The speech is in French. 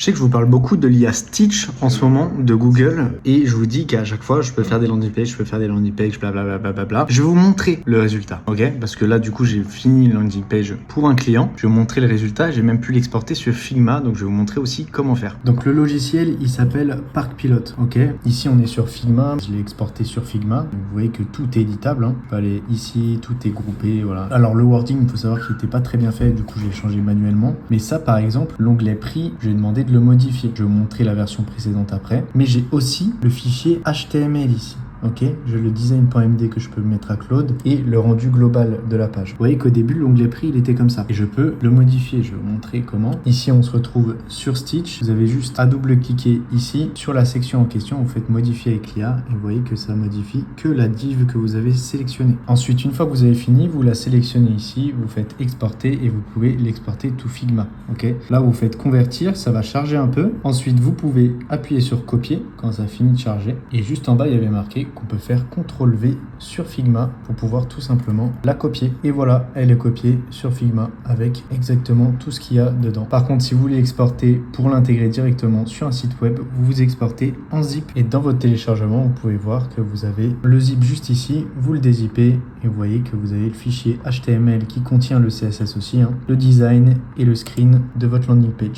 Je sais que je vous parle beaucoup de l'IA Stitch en ce moment, de Google, et je vous dis qu'à chaque fois, je peux faire des landing pages, blablabla. Je vais vous montrer le résultat, ok? Parce que là, du coup, j'ai fini une landing page pour un client. Je vais vous montrer le résultat. J'ai même pu l'exporter sur Figma, donc je vais vous montrer aussi comment faire. Donc le logiciel, il s'appelle ParkPilot, ok? Ici, on est sur Figma. Je l'ai exporté sur Figma. Donc, vous voyez que tout est éditable, hein. On peut aller ici, tout est groupé, voilà. Alors le wording, il faut savoir qu'il n'était pas très bien fait, du coup, je l'ai changé manuellement. Mais ça, par exemple, l'onglet prix, je vais demander de le modifier. Je vais vous montrer la version précédente après. Mais j'ai aussi le fichier HTML ici. Ok, j'ai le design.md que je peux mettre à Claude et le rendu global de la page. Vous voyez qu'au début, l'onglet prix, il était comme ça. Et je peux le modifier. Je vais vous montrer comment. Ici, on se retrouve sur Stitch. Vous avez juste à double-cliquer ici sur la section en question. Vous faites modifier avec l'IA et vous voyez que ça modifie que la div que vous avez sélectionnée. Ensuite, une fois que vous avez fini, vous la sélectionnez ici. Vous faites exporter et vous pouvez l'exporter to Figma. Ok, là, vous faites convertir. Ça va charger un peu. Ensuite, vous pouvez appuyer sur copier quand ça finit de charger. Et juste en bas, il y avait marqué qu'on peut faire CTRL-V sur Figma pour pouvoir tout simplement la copier. Et voilà, elle est copiée sur Figma avec exactement tout ce qu'il y a dedans. Par contre, si vous voulez exporter pour l'intégrer directement sur un site web, vous vous exportez en zip. Et dans votre téléchargement, vous pouvez voir que vous avez le zip juste ici, vous le dézippez et vous voyez que vous avez le fichier HTML qui contient le CSS aussi, hein, le design et le screen de votre landing page.